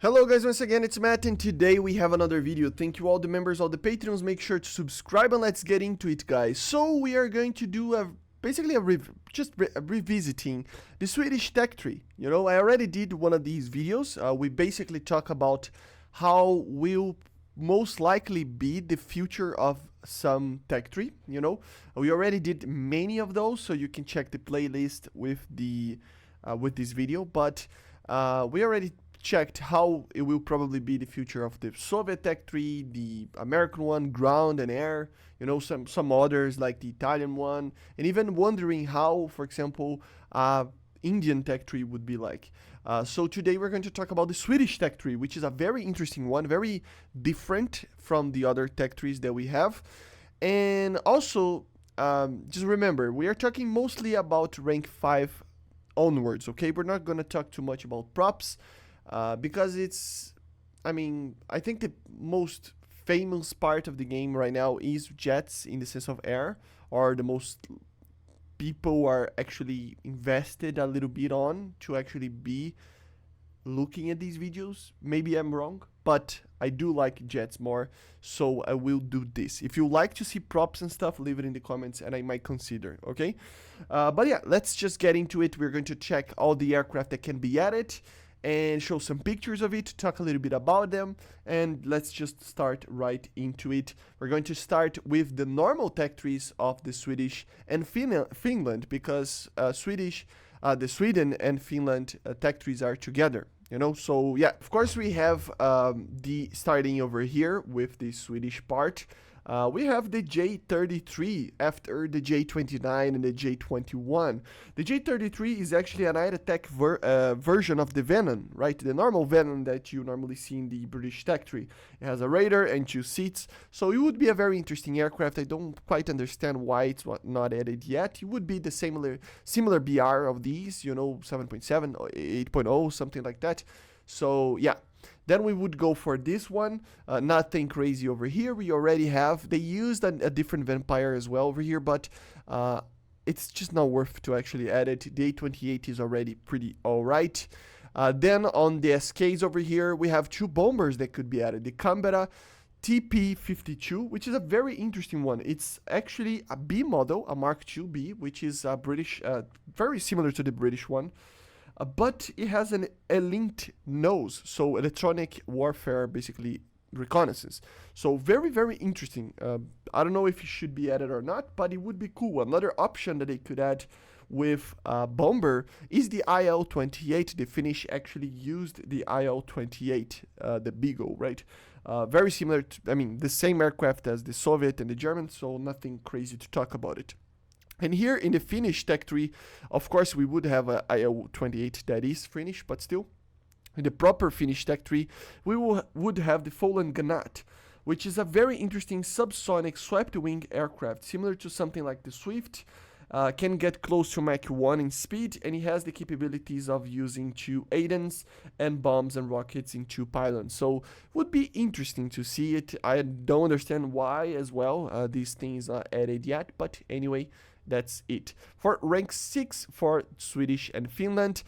Hello guys, once again it's Matt, and today we have another video. Thank you all the members, all the patrons. Make sure to subscribe and let's get into it, guys. So we are going to do basically revisiting the Swedish tech tree. You know, I already did one of these videos. We basically talk about how will most likely be the future of some tech tree. You know, we already did many of those, so you can check the playlist with the with this video. But we already checked how it will probably be the future of the Soviet tech tree, the American one, ground and air, you know, some others like the Italian one, and even wondering how, for example, Indian tech tree would be like. So today we're going to talk about the Swedish tech tree, which is a very interesting one, very different from the other tech trees that we have. And also, just remember, we are talking mostly about rank 5 onwards, okay? We're not going to talk too much about props, because I think the most famous part of the game right now is jets in the sense of air, or the most people are actually invested a little bit on to actually be looking at these videos. Maybe I'm wrong, but I do like jets more, so I will do this. If you like to see props and stuff, leave it in the comments and I might consider, okay? But yeah, let's just get into it. We're going to check all the aircraft that can be added and show some pictures of it, talk a little bit about them, and let's just start right into it. We're going to start with the normal tech trees of the Swedish and Finland, because the Sweden and Finland tech trees are together, you know. So yeah, of course we have the starting over here with the Swedish part. We have the J-33 after the J-29 and the J-21. The J-33 is actually an attack version of the Venom, right? The normal Venom that you normally see in the British tech tree. It has a radar and 2 seats, so it would be a very interesting aircraft. I don't quite understand why it's not added yet. It would be the similar BR of these, you know, 7.7 or 8.0, something like that. So yeah. Then we would go for this one, nothing crazy over here. We already have, they used a different vampire as well over here, but it's just not worth to actually add it. The A28 is already pretty alright. Then on the SKs over here, we have 2 bombers that could be added. The Canberra TP-52, which is a very interesting one. It's actually a B model, a Mark II B, which is a British, very similar to the British one. But it has an linked nose, so electronic warfare, basically reconnaissance. So very, very interesting. I don't know if it should be added or not, but it would be cool. Another option that they could add with bomber is the IL-28. The Finnish actually used the IL-28, the Beagle, right? Very similar to, the same aircraft as the Soviet and the German, so nothing crazy to talk about it. And here in the Finnish tech tree, of course, we would have a IL-28 that is Finnish, but still, in the proper Finnish tech tree, we would have the Folan Ganat, which is a very interesting subsonic swept-wing aircraft, similar to something like the Swift. Can get close to Mach 1 in speed, and it has the capabilities of using 2 ADANs and bombs and rockets in 2 pylons. So would be interesting to see it. I don't understand why as well these things are added yet, but anyway, that's it. For rank 6 for Swedish and Finland,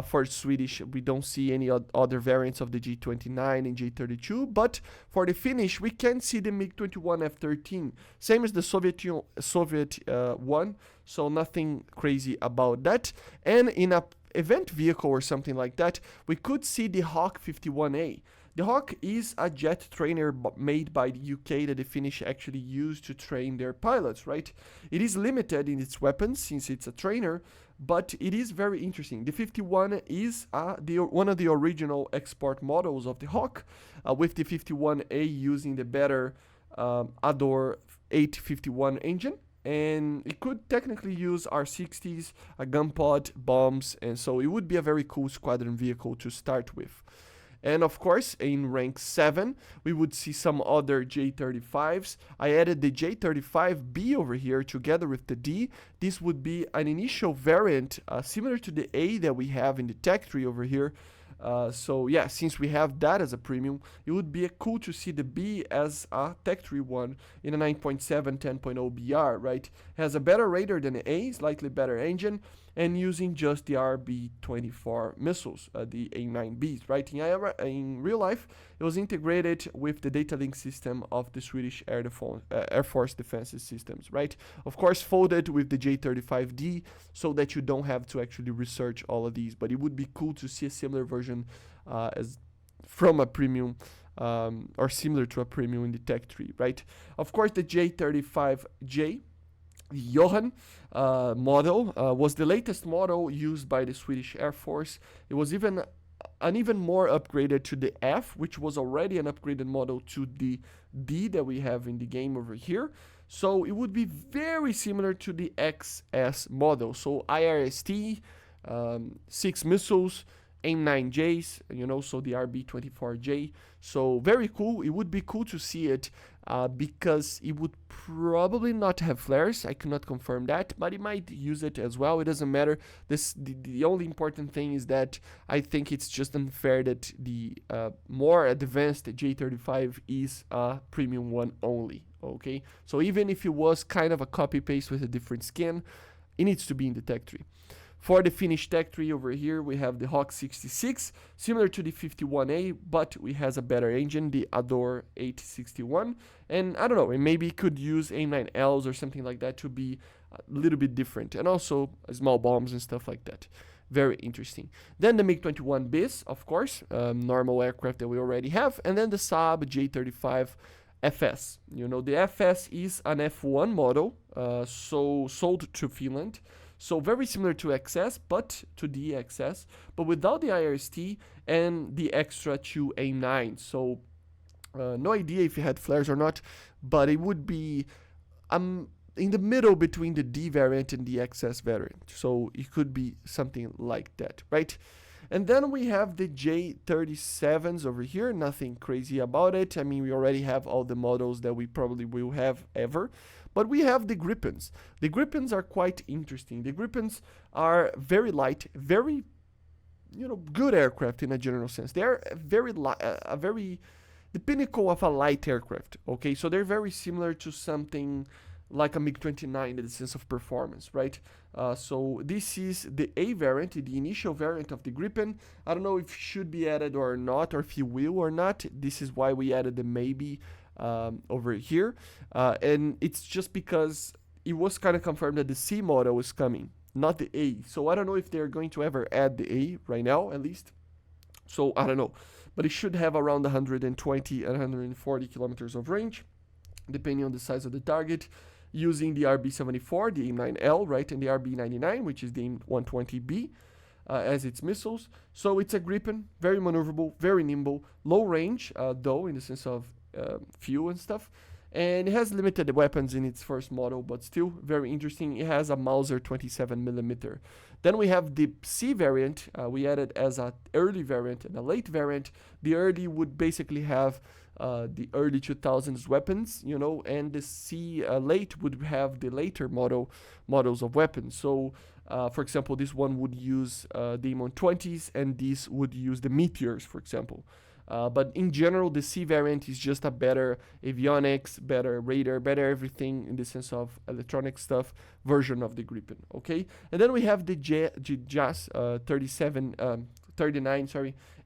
for Swedish we don't see any other variants of the G29 and J32, but for the Finnish we can see the MiG-21 F-13, same as the Soviet one, so nothing crazy about that. And in a event vehicle or something like that, we could see the Hawk 51A. The Hawk is a jet trainer made by the UK that the Finnish actually use to train their pilots, right? It is limited in its weapons since it's a trainer, but it is very interesting. The 51 is one of the original export models of the Hawk, with the 51A using the better Ador 851 engine. And it could technically use R60s, a gun pod, bombs, and so it would be a very cool squadron vehicle to start with. And of course, in rank 7, we would see some other J-35's. I added the J-35B over here together with the D. This would be an initial variant similar to the A that we have in the tech tree over here. So yeah, since we have that as a premium, it would be cool to see the B as a tech tree one in a 9.7 10.0 BR, right? Has a better radar than the A, slightly better engine, and using just the RB-24 missiles, the A9Bs, right? In real life, it was integrated with the data link system of the Swedish Air Force defense systems, right? Of course, folded with the J-35D so that you don't have to actually research all of these, but it would be cool to see a similar version as from a premium or similar to a premium in the tech tree, right? Of course, the J-35J, the Johan model, was the latest model used by the Swedish Air Force. It was even more upgraded to the F, which was already an upgraded model to the D that we have in the game over here. So it would be very similar to the XS model. So IRST, 6 missiles, AIM-9Js, so the RB-24J. So very cool. It would be cool to see it because it would probably not have flares. I cannot confirm that, but it might use it as well. It doesn't matter. The only important thing is that I think it's just unfair that the more advanced J-35 is a premium one only. Okay, so even if it was kind of a copy-paste with a different skin, it needs to be in the tech tree. For the Finnish tech tree over here, we have the Hawk 66, similar to the 51A, but it has a better engine, the Ajude 861. And I don't know, maybe it could use AIM-9Ls or something like that to be a little bit different. And also small bombs and stuff like that. Very interesting. Then the MiG-21Bs, of course, normal aircraft that we already have. And then the Saab J-35 FS. The FS is an F1 model, so sold to Finland. So very similar to XS, but to the XS, but without the IRST and the extra 2 AIM-9. So no idea if it had flares or not, but it would be in the middle between the D variant and the XS variant. So it could be something like that, right? And then we have the J-37s over here. Nothing crazy about it. I mean, we already have all the models that we probably will have ever. But we have the GRIPENS. The GRIPENS are quite interesting. The GRIPENS are very light, very, good aircraft in a general sense. They are the pinnacle of a light aircraft. Okay, so they're very similar to something like a MiG-29 in the sense of performance, right? So this is the A variant, the initial variant of the Gripen. I don't know if it should be added or not, or if you will or not. This is why we added the maybe over here. And it's just because it was kind of confirmed that the C model is coming, not the A. So I don't know if they're going to ever add the A right now, at least. So I don't know. But it should have around 120 and 140 kilometers of range, depending on the size of the target, using the RB-74, the AIM-9L, right, and the RB-99, which is the AIM-120B, as its missiles. So it's a Gripen, very maneuverable, very nimble, low range, though, in the sense of fuel and stuff. And it has limited weapons in its first model, but still very interesting. It has a Mauser 27mm. Then we have the C variant. We added as an early variant and a late variant. The early would basically have the early 2000s weapons, and the C late would have the later models of weapons. So, for example, this one would use the M120s, and this would use the Meteors, for example. But in general, the C variant is just a better avionics, better radar, better everything in the sense of electronic stuff version of the Gripen, okay? And then we have the JAS 39,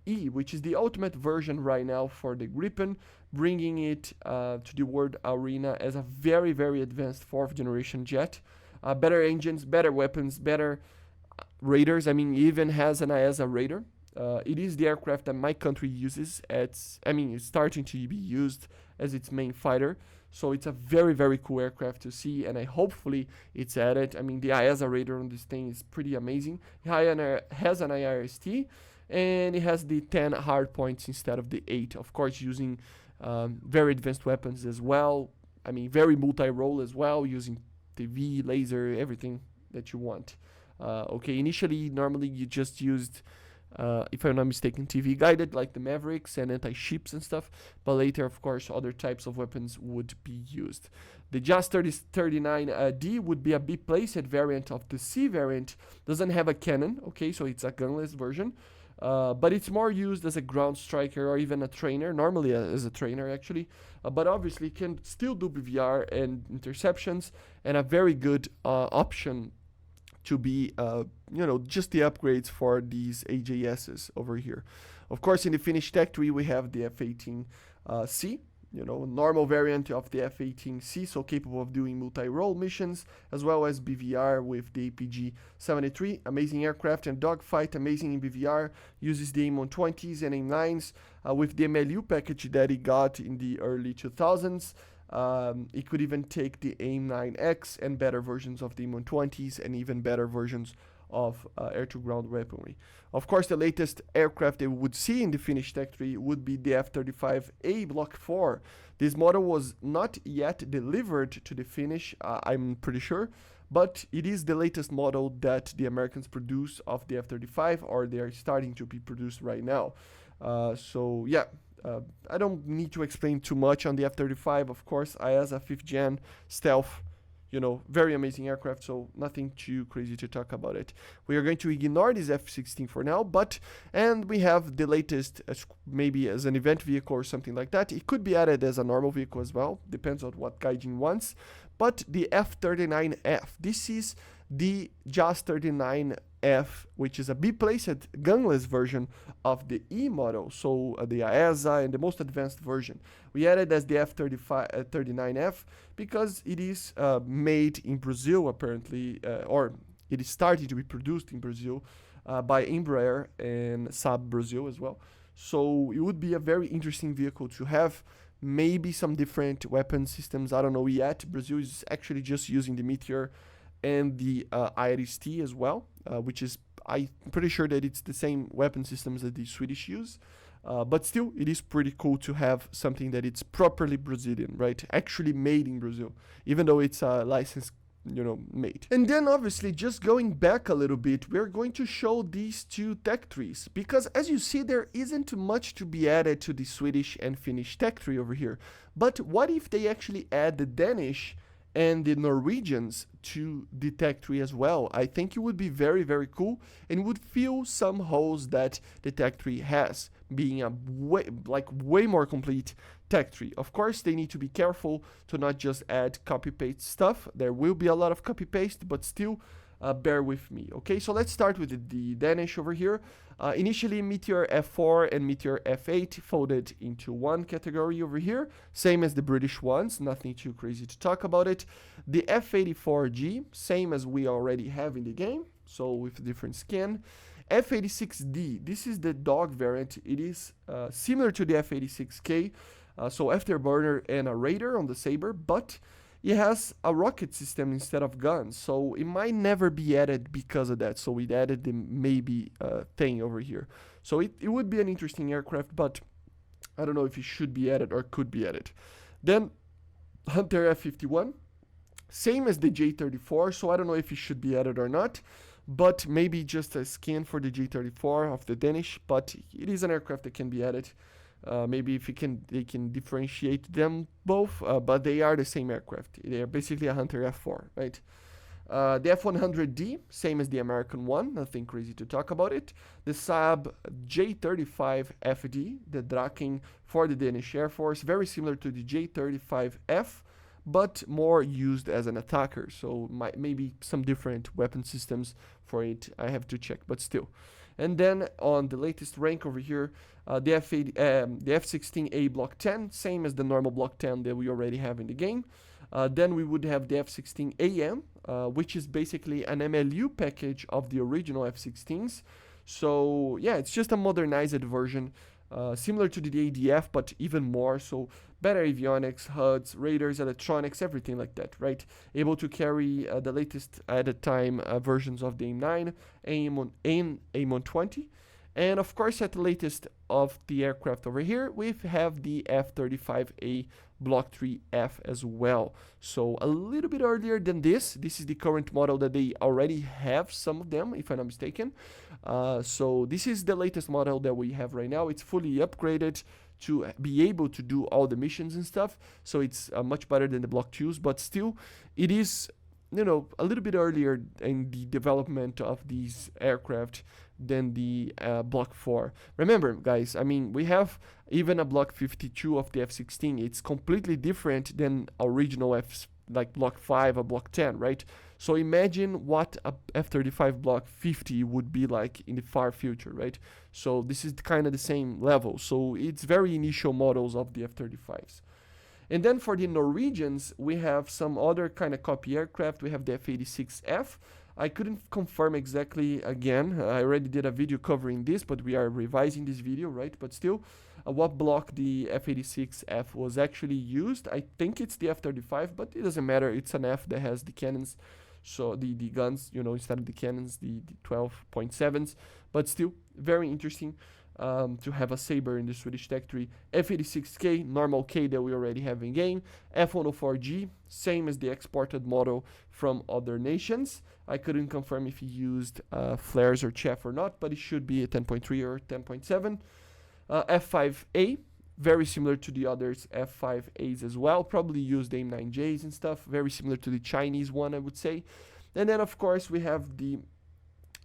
E, which is the ultimate version right now for the Gripen, bringing it to the world arena as a very, very advanced 4th generation jet. Better engines, better weapons, better radars. I mean, it even has an ESA radar. It is the aircraft that my country uses. It's starting to be used as its main fighter. So it's a very, very cool aircraft to see, and hopefully it's added. I mean, the ESA radar on this thing is pretty amazing. It has an IRST, and it has the 10 hard points instead of the 8. Of course, using very advanced weapons as well. I mean, very multi-role as well, using TV, laser, everything that you want. Okay, initially, normally you just used, if I'm not mistaken, TV guided, like the Mavericks and anti-ships and stuff. But later, of course, other types of weapons would be used. The JAS 39D would be a B-placed variant of the C variant. Doesn't have a cannon, okay, so it's a gunless version. But it's more used as a ground striker or even a trainer, normally as a trainer actually, but obviously can still do BVR and interceptions, and a very good option to be, just the upgrades for these AJSs over here. Of course, in the Finnish tech tree, we have the F-18C, normal variant of the F-18C, so capable of doing multi-role missions, as well as BVR with the APG-73, amazing aircraft and dogfight, amazing in BVR, uses the AIM-120s and AIM-9s, with the MLU package that it got in the early 2000s. It could even take the AIM-9X and better versions of the AIM-120s and even better versions of air-to-ground weaponry. Of course, the latest aircraft that we would see in the Finnish tech tree would be the F-35A Block 4. This model was not yet delivered to the Finnish, I'm pretty sure, but it is the latest model that the Americans produce of the F-35, or they are starting to be produced right now. I don't need to explain too much on the F-35. Of course, IASA 5th gen stealth, very amazing aircraft, so nothing too crazy to talk about it. We are going to ignore this F-16 for now, and we have the latest, maybe as an event vehicle or something like that. It could be added as a normal vehicle as well, depends on what Gaijin wants. But the F-39F, this is the JAS-39F, which is a B-placed gunless version of the E model, so the IASA and the most advanced version. We added as the F-39F because it is made in Brazil, apparently, or it is starting to be produced in Brazil by Embraer and Saab Brazil as well. So it would be a very interesting vehicle to have. Maybe some different weapon systems, I don't know yet. Brazil is actually just using the Meteor and the Iris-T as well, which is, I'm pretty sure that it's the same weapon systems that the Swedish use. But still, it is pretty cool to have something that it's properly Brazilian, right? Actually made in Brazil, even though it's a license, made. And then obviously, just going back a little bit, we're going to show these two tech trees, because as you see, there isn't much to be added to the Swedish and Finnish tech tree over here. But what if they actually add the Danish and the Norwegians to the tech tree as well? I think it would be very, very cool and would fill some holes that the tech tree has, being a way more complete tech tree. Of course, they need to be careful to not just add copy-paste stuff. There will be a lot of copy-paste, but still, bear with me. Okay, so let's start with the Danish over here. Initially, Meteor F4 and Meteor F8 folded into one category over here, same as the British ones, nothing too crazy to talk about it. The F-84G, same as we already have in the game, so with different skin. F-86D, this is the dog variant. It is similar to the F-86K, so afterburner and a radar on the Saber, but it has a rocket system instead of guns, so it might never be added because of that. So we added the maybe thing over here. So it would be an interesting aircraft, but I don't know if it should be added or could be added. Then Hunter F-51, same as the J-34, so I don't know if it should be added or not, but maybe just a skin for the J-34 of the Danish, but it is an aircraft that can be added. Maybe if they can differentiate them both, but they are the same aircraft. They are basically a Hunter F4, right? The F-100D, same as the American one, nothing crazy to talk about it. The Saab J-35FD, the Draken for the Danish Air Force, very similar to the J-35F, but more used as an attacker. So maybe some different weapon systems for it. I have to check, but still. And then on the latest rank over here, the F-16A Block 10, same as the normal Block 10 that we already have in the game. Then we would have the F-16AM, which is basically an MLU package of the original F-16s. So yeah, it's just a modernized version, similar to the ADF, but even more. So better avionics, HUDs, radars, electronics, everything like that, right? Able to carry the latest at the time versions of the AIM-9 and AIM-120. And of course, at the latest of the aircraft over here, we have the F-35A Block 3F as well. So a little bit earlier than this. This is the current model that they already have, some of them, if I'm not mistaken. So this is the latest model that we have right now. It's fully upgraded to be able to do all the missions and stuff. So it's much better than the Block 2s, but still, it is, a little bit earlier in the development of these aircraft than the Block 4. Remember, guys, I mean, we have even a Block 52 of the F-16. It's completely different than original like block 5 or block 10, right? So imagine what a F-35 block 50 would be like in the far future, right? So this is kind of the same level. So it's very initial models of the F-35's. And then for the Norwegians, we have some other kind of copy aircraft. We have the F-86F. I couldn't confirm exactly again. I already did a video covering this, but we are revising this video, right? But still, what block the F-86F was actually used. I think it's the F-35, but it doesn't matter. It's an F that has the cannons, so the guns, you know, instead of the cannons, the 12.7s. But still, very interesting. To have a Sabre in the Swedish Tech Tree. F-86K, normal K that we already have in game. F-104G, same as the exported model from other nations. I couldn't confirm if he used flares or chaff or not, but it should be a 10.3 or 10.7. F-5A, very similar to the others F-5As as well. Probably used AIM-9Js and stuff. Very similar to the Chinese one, I would say. And then, of course, we have the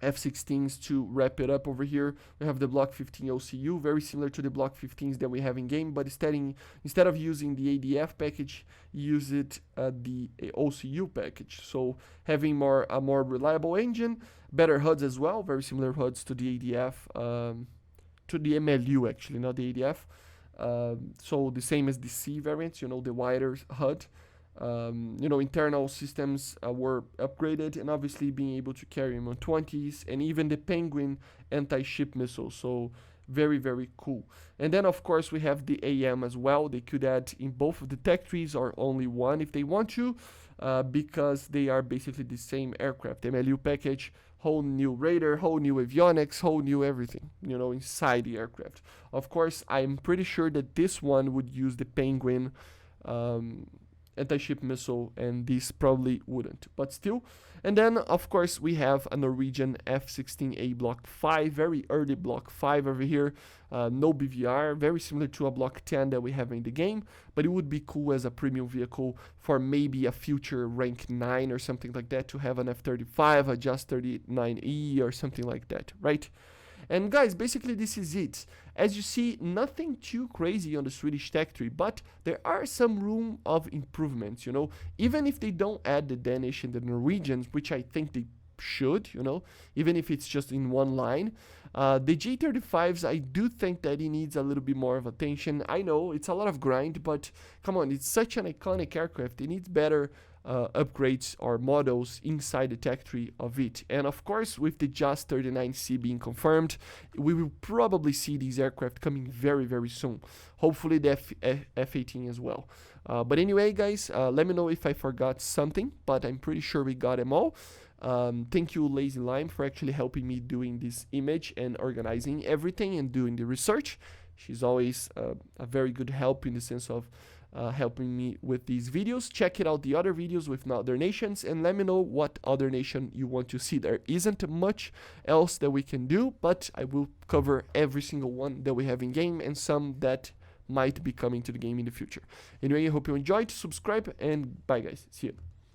F-16s to wrap it up over here. We have the Block 15 OCU, very similar to the Block 15s that we have in game, but instead of using the ADF package, use the OCU package. So having a more reliable engine, better HUDs as well, very similar HUDs to the ADF, to the MLU actually, not the ADF. So the same as the C variants, you know, the wider HUD. You know, internal systems were upgraded, and obviously being able to carry M120s and even the Penguin anti-ship missile. So very, very cool. And then of course we have the AM as well. They could add in both of the tech trees or only one if they want to, because they are basically the same aircraft. MLU package, whole new radar, whole new avionics, whole new everything, you know, inside the aircraft. Of course, I'm pretty sure that this one would use the Penguin anti-ship missile, and this probably wouldn't, but still. And then of course we have a Norwegian F-16A Block 5, very early Block 5 over here, no BVR, very similar to a Block 10 that we have in the game, but it would be cool as a premium vehicle for maybe a future rank 9 or something like that, to have an F-35, a Just 39E or something like that, right? And guys, basically this is it. As you see, nothing too crazy on the Swedish Tech Tree, but there are some room of improvements, you know. Even if they don't add the Danish and the Norwegians, which I think they should, you know, even if it's just in one line. The J-35's, I do think that it needs a little bit more of attention. I know, it's a lot of grind, but come on, it's such an iconic aircraft. It needs better upgrades or models inside the tech tree of it. And of course, with the Just 39C being confirmed, we will probably see these aircraft coming very, very soon. Hopefully the F-18 as well. But anyway, guys, let me know if I forgot something, but I'm pretty sure we got them all. Thank you, Lazy Lime, for actually helping me doing this image and organizing everything and doing the research. She's always a very good help in the sense of helping me with these videos. Check it out, the other videos with other nations, and let me know what other nation you want to see. There isn't much else that we can do, but I will cover every single one that we have in game and some that might be coming to the game in the future. Anyway, I hope you enjoyed. Subscribe, and bye guys. See you.